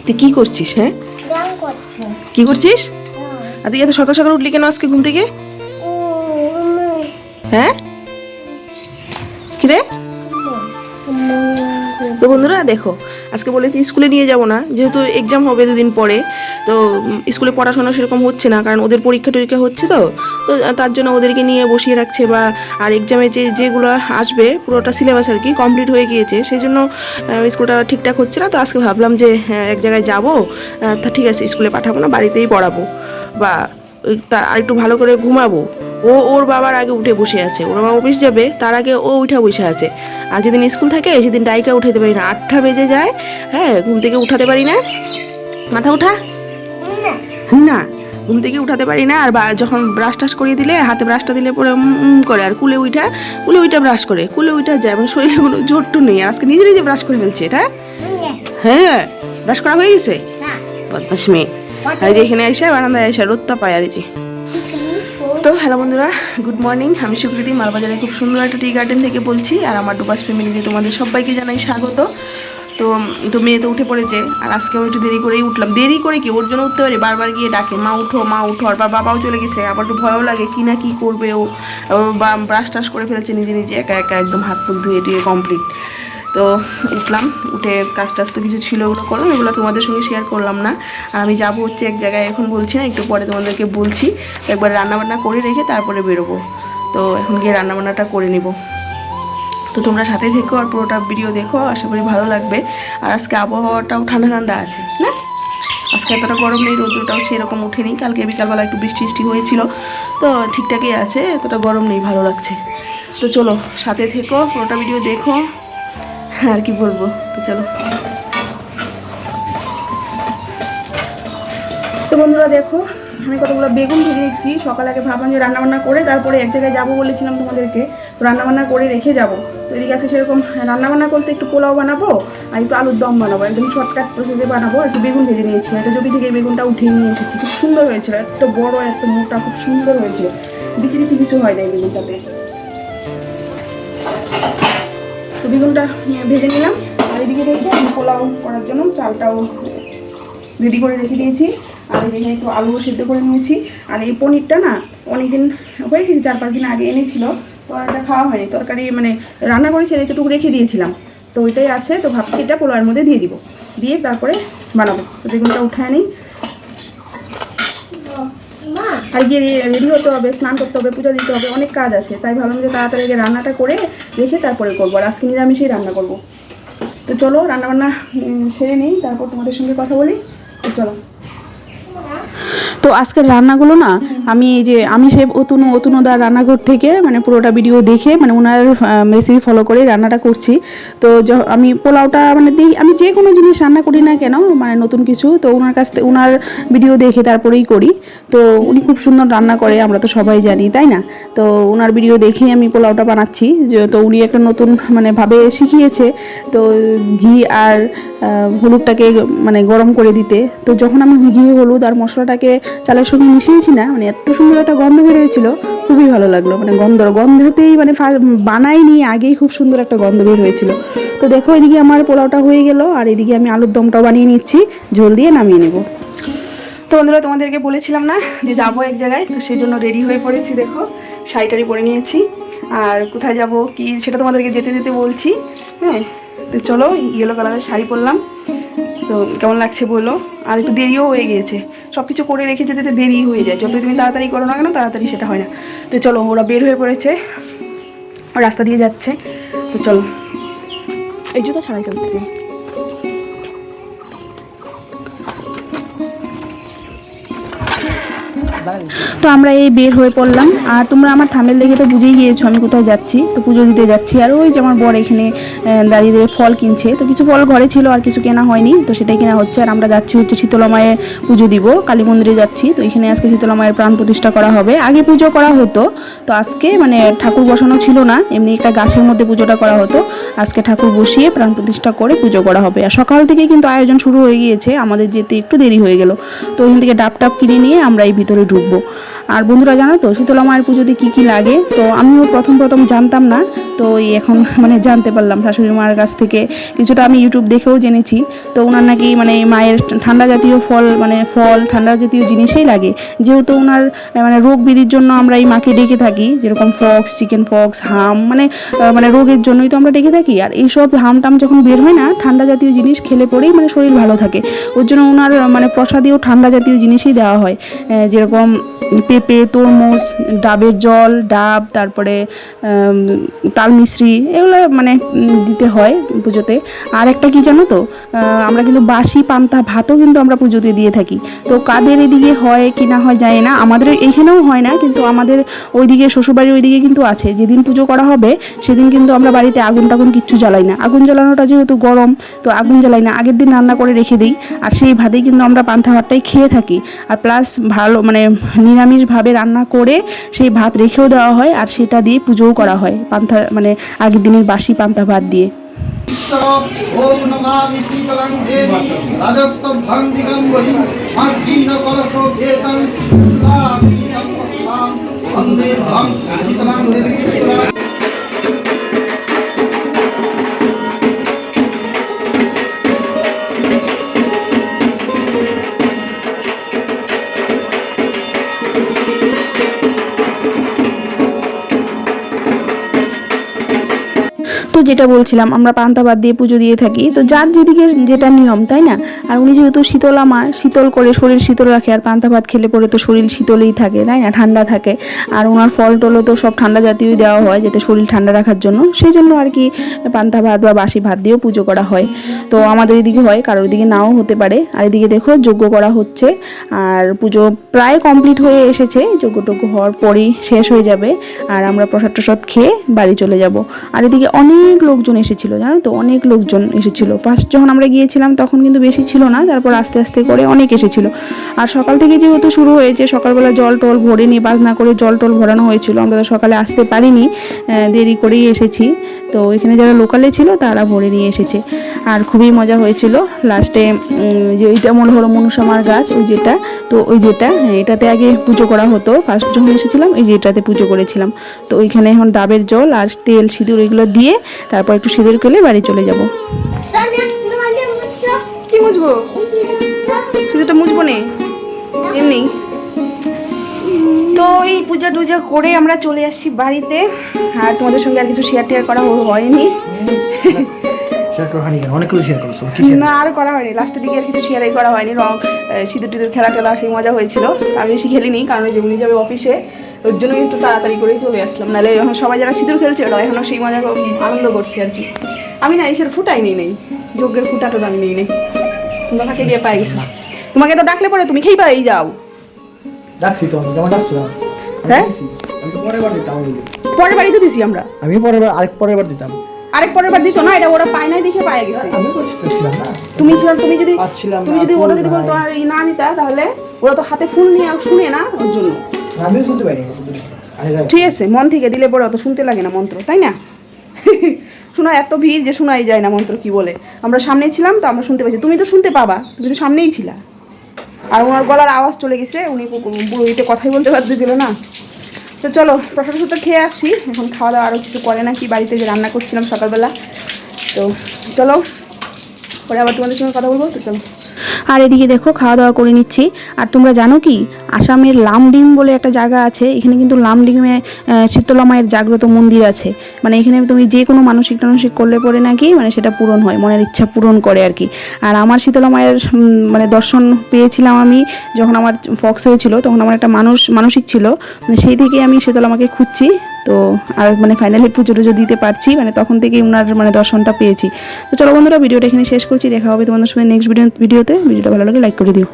তুই কি করছিস? হ্যাঁ, কি করছিস? আজকে এত সকাল সকাল উঠলি কেন আজকে ঘুম থেকে? হ্যাঁ, কি রে? তো বন্ধুরা দেখো, আজকে বলেছি স্কুলে নিয়ে যাব না, যেহেতু এক্সাম হবে দুদিন পরে। তো স্কুলে পড়াশোনা সেরকম হচ্ছে না, কারণ ওদের পরীক্ষা টরীক্ষা হচ্ছে। তো তো তার জন্য ওদেরকে নিয়ে বসিয়ে রাখছে। বা আর এক্সামে যেগুলো আসবে পুরোটা সিলেবাস আর কি কমপ্লিট হয়ে গিয়েছে, সেই জন্য স্কুলটা ঠিকঠাক হচ্ছে না। তো আজকে ভাবলাম যে এক জায়গায় যাবো, তা ঠিক আছে স্কুলে পাঠাবো না, বাড়িতেই পড়াবো বা তা আর একটু ভালো করে ঘুমাবো। ওর বাবার আগে উঠে বসে আছে, ওর বাবা অফিস যাবে তার আগে ও উঠে বসে আছে। আর যেদিন স্কুল থাকে সেদিন ডাইকা উঠাতে পারি না, 8টা বেজে যায়। হ্যাঁ, ঘুম থেকে উঠাতে পারি না, মাথা উঠা না, ঘুম থেকে উঠাতে পারি না। আর যখন ব্রাশ টাশ করিয়ে দিলে, হাতে ব্রাশটা দিলে পরে করে, আর কুলে উইটা ব্রাশ করে, কুলে উইটা যায়, মানে শরীরে কোনো জোরটু নেই। আর আজকে নিজে নিজে ব্রাশ করে ফেলছে এটা। হ্যাঁ, ব্রাশ করা হয়ে গেছে, বদমাস মেয়ে। আর যে এখানে এসে বারান্দায় এসে রোদটা পায় আর যে। তো হ্যালো বন্ধুরা, গুড মর্নিং। আমি সুকৃতি মালবাজারে খুব সুন্দর একটা টি গার্ডেন থেকে বলছি। আর আমার ডুবাস ফ্যামিলিতে তোমাদের সবাইকে জানাই স্বাগত। তো মেয়ে তো উঠে পড়েছে, আর আজকে আমি একটু দেরি করেই উঠলাম। দেরি করে কি, ওর জন্য উঠতে পারি, বারবার গিয়ে ডাকে মা উঠো মা উঠো। আর বাবাও চলে গেছে, আবার একটু ভয়ও লাগে কি না কি করবে ও। বা ব্রাশ টাশ করে ফেলেছে নিজে নিজে একা একা, একদম হাত মুখ ধুয়ে টুয়ে কমপ্লিট। তো উঠলাম, উঠে কাজ টাজ তো কিছু ছিল, ওগুলো করলাম, এগুলো তোমাদের সঙ্গে শেয়ার করলাম না। আর আমি যাবো হচ্ছে এক জায়গায়, এখন বলছি না, একটু পরে তোমাদেরকে বলছি। একবার রান্নাবান্না করে রেখে তারপরে বেরোবো। তো এখন গিয়ে রান্নাবান্নাটা করে নিব। তো তোমরা সাথে থেকো আর পুরোটা ভিডিও দেখো, আশা করি ভালো লাগবে। আর আজকে আবহাওয়াটাও ঠান্ডা ঠান্ডা আছে না, আজকে এতটা গরম নেই, রোদ্রটাও সেরকম ওঠেনি। কালকে বিকালবেলা একটু বৃষ্টি বৃষ্টি হয়েছিল, তো ঠিকঠাকই আছে, এতটা গরম নেই, ভালো লাগছে। তো চলো সাথে থেকো, পুরোটা ভিডিও দেখো, আর কি বলবো। তো চলো। তো বন্ধুরা দেখো, আমি কতগুলো বেগুন ভেজে দিচ্ছি। সকালে আগে ভাবলাম যে রান্নাবান্না করে তারপরে এক জায়গায় যাবো বলেছিলাম তোমাদেরকে, তো রান্নাবান্না করে রেখে যাবো। তো এদিকে আছে সেরকম রান্নাবান্না করতে একটু পোলাও বানাবো আর একটু আলুর দম বানাবো, একদম শর্টকাট প্রসেসে বানাবো। একটু বেগুন ভেজে নিয়েছি, একটা জমি থেকে বেগুনটা উঠিয়ে নিয়ে এসেছি, খুব সুন্দর হয়েছিল, এত বড় এত মোটা, খুব সুন্দর হয়েছিল, বিচি বিচি কিছু হয় না এই বেগুনটাতে। তো বেগুনটা ভেজে নিলাম। আর এদিকে রেখে আমি পোলাও করার জন্য চালটাও রেডি করে রেখে দিয়েছি। আর এখানে একটু আলু সেদ্ধ করে নিয়েছি। আর এই পনিরটা না অনেকদিন হয়ে গেছে, 4-5 দিন আগে এনেছিল, তো আর এটা খাওয়া হয়নি। তরকারি মানে রান্না করেছি, এতটুকু রেখে দিয়েছিলাম, তো ওইটাই আছে। তো ভাবছি এটা পোলাওয়ের মধ্যে দিয়ে দিব, দিয়ে তারপরে বানাবো। তো বেগুনটা উঠায় নিই, আর গিয়ে রেডি হতে হবে, স্নান করতে হবে, পূজা দিতে হবে, অনেক কাজ আছে। তাই ভাবলাম যে তাড়াতাড়ি গিয়ে রান্নাটা করে রেখে তারপরে করবো। আর আজকে নিরামিষেই রান্না করবো। তো চলো রান্নাবান্না সেরে নিই, তারপর তোমাদের সঙ্গে কথা বলি। তো চলো। তো আজকের রান্নাগুলো না আমি এই যে আমি সে অতুনুদার রান্নাঘর থেকে মানে পুরোটা ভিডিও দেখে মানে ওনার রেসিপি ফলো করে রান্নাটা করছি। তো আমি পোলাওটা মানে আমি যে কোনো জিনিস রান্না করি না কেন, মানে নতুন কিছু, তো ওনার কাছ থেকে ওনার ভিডিও দেখে তারপরেই করি। তো উনি খুব সুন্দর রান্না করে, আমরা তো সবাই জানি তাই না। তো ওনার ভিডিও দেখেই আমি পোলাওটা বানাচ্ছি। তো উনি একটা নতুন মানে ভাবে শিখিয়েছে, তো ঘি আর হলুদটাকে মানে গরম করে দিতে। তো যখন আমি ঘি হলুদ আর মশলাটাকে চালের সঙ্গে মিশিয়েছি না, মানে এত সুন্দর একটা গন্ধ বেরিয়েছিল, খুবই ভালো লাগলো। মানে গন্ধতেই মানে বানাইনি আগেই খুব সুন্দর একটা গন্ধ বের হয়েছিল। তো দেখো এদিকে আমার পোলাওটা হয়ে গেল, আর এদিকে আমি আলুর দমটাও বানিয়ে নিচ্ছি, ঝোল দিয়ে নামিয়ে নেব। তো বন্ধুরা তোমাদেরকে বলেছিলাম না যে যাবো এক জায়গায়, তো সেই জন্য রেডি হয়ে পড়েছি। দেখো শাড়িটারি পরে নিয়েছি, আর কোথায় যাব কি সেটা তোমাদেরকে যেতে যেতে বলছি। হ্যাঁ, তো চলো, ইয়েলো কালারের শাড়ি পরলাম, তো কেমন লাগছে বলো। আর একটু দেরিও হয়ে গিয়েছে, সব কিছু করে রেখে যেতে দেরি হয়ে যায়, যতই তুমি তাড়াতাড়ি করো না কেন তাড়াতাড়ি সেটা হয় না। তো চলো, ওরা বের হয়ে পড়েছে, রাস্তা দিয়ে যাচ্ছে। তো চলো, এই জুতা ছাড়াই চলতেছে। তো আমরা এই বের হয়ে পড়লাম, আর তোমরা আমার থামেল দেখে তো বুঝেই গিয়েছো আমি কোথায় যাচ্ছি। তো পুজো দিতে যাচ্ছি, আর ওই যে আমার বর এখানে দাঁড়িয়ে দাঁড়িয়ে ফল কিনছে। তো কিছু ফল ঘরে ছিল আর কিছু কেনা হয়নি, তো সেটাই কেনা হচ্ছে। আর আমরা যাচ্ছি হচ্ছে শীতলা মায়ের পুজো দিব, কালী মন্দিরে যাচ্ছি। তো এখানে আজকে শীতলা মায়ের প্রাণ প্রতিষ্ঠা করা হবে। আগে পুজো করা হতো, তো আজকে মানে ঠাকুর বসানো ছিল না, এমনি একটা গাছের মধ্যে পুজোটা করা হতো। আজকে ঠাকুর বসিয়ে প্রাণ প্রতিষ্ঠা করে পুজো করা হবে। আর সকাল থেকেই কিন্তু আয়োজন শুরু হয়ে গিয়েছে, আমাদের যেতে একটু দেরি হয়ে গেল। তো ওখান থেকে ডাব টাপ কিনে নিয়ে আমরা এই ভিতরে ঢুকবো। আর বন্ধুরা জানো তো শীতলা মায়ের পুজোতে কী কী লাগে, তো আমিও প্রথম জানতাম না, তো এই এখন মানে জানতে পারলাম শাশুড়ি মার কাছ থেকে কিছুটা, আমি ইউটিউব দেখেও জেনেছি। তো ওনার নাকি মানে মায়ের ঠান্ডা জাতীয় ফল মানে ফল ঠান্ডা জাতীয় জিনিসই লাগে, যেহেতু ওনার মানে রোগ বিধির জন্য আমরা এই মাকে ডেকে থাকি, যেরকম ফক্স, চিকেন ফক্স, হাম মানে রোগের জন্যই তো আমরা ডেকে থাকি। আর এইসব হামটাম যখন বের হয় না, ঠান্ডা জাতীয় জিনিস খেলে পরেই মানে শরীর ভালো থাকে, ওর জন্য ওনার মানে প্রসাদেও ঠান্ডা জাতীয় জিনিসই দেওয়া হয়, যেরকম পেঁপে, তরমুজ, ডাবের জল, ডাব, তারপরে তাল মিশ্রি, এগুলো মানে দিতে হয় পুজোতে। আর একটা কি জানো তো, আমরা কিন্তু বাসি পান্তা ভাতও কিন্তু আমরা পুজোতে দিয়ে থাকি। তো কাদের এদিকে হয় কি না হয় জানি না, আমাদের এইখানেও হয় না, কিন্তু আমাদের ওইদিকে শ্বশুরবাড়ির ওইদিকে কিন্তু আছে। যেদিন পুজো করা হবে সেদিন কিন্তু আমরা বাড়িতে আগুন টাগুন কিচ্ছু জ্বালাই না, আগুন জ্বালানোটা যেহেতু গরম, তো আগুন জ্বালাই না, আগের দিন রান্না করে রেখে দিই, আর সেই ভাতেই কিন্তু আমরা পান্তা ভাতটাই খেয়ে থাকি। আর প্লাস ভালো মানে নিরামিষভাবে রান্না করে সেই ভাত রেখেও দেওয়া হয়, আর সেটা দিয়ে পুজোও করা হয় পান্তা মানে আগের দিনের বাসি পান্তা ভাত দিয়ে। ওম নমামি শীতলাং দেবী রাজস্তভাং দিগম্বরী মার্জিন কলশো বেতাং সুলাম সুতং পস্তাং বন্দে ভং শীতলাং দেবী কৃষ্ণা। তো যেটা বলছিলাম, আমরা পান্তা ভাত দিয়ে পুজো দিয়ে থাকি, তো যার যেদিকে যেটা নিয়ম, তাই না? আর উনি যেহেতু শীতলা মা, শীতল করে শরীর শীতল রাখে, আর পান্তা ভাত খেলে পরে তো শরীর শীতলেই থাকে, তাই না, ঠান্ডা থাকে। আর ওনার ফল টলও তো সব ঠান্ডা জাতীয়ই দেওয়া হয়, যাতে শরীর ঠান্ডা রাখার জন্য, সেই জন্য আর কি পান্তা ভাত বা বাসি ভাত দিয়েও পুজো করা হয়। তো আমাদের এদিকে হয়, কারোর দিকে নাও হতে পারে। আর এদিকে দেখো যজ্ঞ করা হচ্ছে, আর পুজো প্রায় কমপ্লিট হয়ে এসেছে, যজ্ঞটজ্ঞ হওয়ার পরেই শেষ হয়ে যাবে, আর আমরা প্রসাদ টসাদ খেয়ে বাড়ি চলে যাব। আর এদিকে অনেক লোকজন এসেছিল, জানো তো, অনেক লোকজন এসেছিল। ফার্স্ট যখন আমরা গিয়েছিলাম তখন কিন্তু বেশি ছিল না, তারপর আস্তে আস্তে করে অনেক এসেছিল। আর সকাল থেকে যেহেতু শুরু হয়েছে, সকালবেলা জল টল ভরে নিয়ে বাজনা করে জল টল ভরানো হয়েছিল, আমরা তো সকালে আসতে পারিনি, দেরি করেই এসেছি। তো এখানে যারা লোকালে ছিল তারা ভরে নিয়ে এসেছে, আর খুবই মজা হয়েছিল। লাস্টে যে ওইটা মনে হলো মনসামার গাছ, ওই যেটা, তো ওই যেটা এটাতে আগে পুজো করা হতো, ফার্স্ট যখন এসেছিলাম এই যেটাতে পুজো করেছিলাম। তো ওইখানে এখন ডাবের জল আর তেল সিঁদুর এগুলো দিয়ে তারপর একটু সিঁদুর খেলে বাড়ি চলে যাব। কি মুছবো? সিঁদুরটা মুছবো নে এমনি। তো এই পূজা টুজা করে আমরা চলে আসছি বাড়িতে, আর তোমাদের সঙ্গে আর কিছু শেয়ার টেয়ার করা হয়নি। না, আর করা হয়নি, লাস্টের দিকে আর কিছু শেয়ারই করা হয়নি। রং সিঁদুর টিঁদুর খেলা টেলা সেই মজা হয়েছিল। আমি বেশি খেলিনি, কারণ ওই যে উনি যাবে অফিসে, ওর জন্য একটু তাড়াতাড়ি করেই চলে আসলাম। নাহলে এখন সবাই যারা সিঁদুর খেলছে ওরা এখনও সেই মজা আনন্দ করছে আর কি। আমি না এসের ফুটাই নেই, যজ্ঞের ফুটাটা আমি নেই। তোমরা ফাঁকে দিয়ে পাই গেছো, তোমাকে তো ডাকলে পরে তুমি খেয়ে পাই যাও। ডাকছি তো, আমি কেমন ডাকছো? হ্যাঁ, আমি তো পরের বার দিতাম। পরের বাড়ি তো দিছি আমরা, আমি পরের বার পরের বার দিতাম। আরেক পরের বার দিত না, এটা ওরা পায় নাই দেখে পায় গেছে। আমি করছিলাম না, তুমি যদি ওরা যদি বলতো আর না দিতা, তাহলে ওরা তো হাতে ফুল নিয়ে শুনে না, ওর জন্য। আমি শুনতে পাইনি। ঠিক আছে, মন থেকে দিলে পরে অত শুনতে লাগে না মন্ত্র, তাই না? শোনা এত ভিড় যে শোনাই যায় না মন্ত্র কি বলে। আমরা সামনেই ছিলাম তো আমরা শুনতে পাচ্ছি, তুমি তো শুনতে পাবা, তুমি তো সামনেই ছিলা। আর ওনার গলার আওয়াজ চলে গেছে, উনি বইতে কথাই বলতে পারতে দিল না। তো চলো প্রসাদ তো খেয়ে আসি, এখন খাওয়া দাওয়া আরও কিছু করে না কি, বাড়িতে যে রান্না করছিলাম সকালবেলা। তো চলো পরে আবার তোমাদের সঙ্গে কথা বলবো। তো চলো। আর এদিকে দেখো খাওয়া দাওয়া করে নিচ্ছি। আর তোমরা জানো কি, আসামের লামডিং বলে একটা জায়গা আছে, এখানে কিন্তু লামডিংয়ে শীতলা মায়ের জাগ্রত মন্দির আছে। মানে এখানে তুমি যে কোনো মানসিক টানসিক করলে পরে নাকি মানে সেটা পূরণ হয়, মনের ইচ্ছা পূরণ করে আর কি। আর আমার শীতলা মায়ের মানে দর্শন পেয়েছিলাম আমি যখন আমার ফক্স হয়েছিল, তখন আমার একটা মানসিক ছিল, মানে সেই থেকেই আমি শীতলা মাকে খুঁজছি। তো আর মানে ফাইনালি পুজো টুজো দিতে পারছি, মানে তখন থেকেই ওনার মানে দর্শনটা পেয়েছি। তো চলো বন্ধুরা, ভিডিওটা এখানে শেষ করছি, দেখা হবে তোমাদের সঙ্গে নেক্সট ভিডিওতে। ভিডিওটা ভালো লাগে লাইক করে দিও।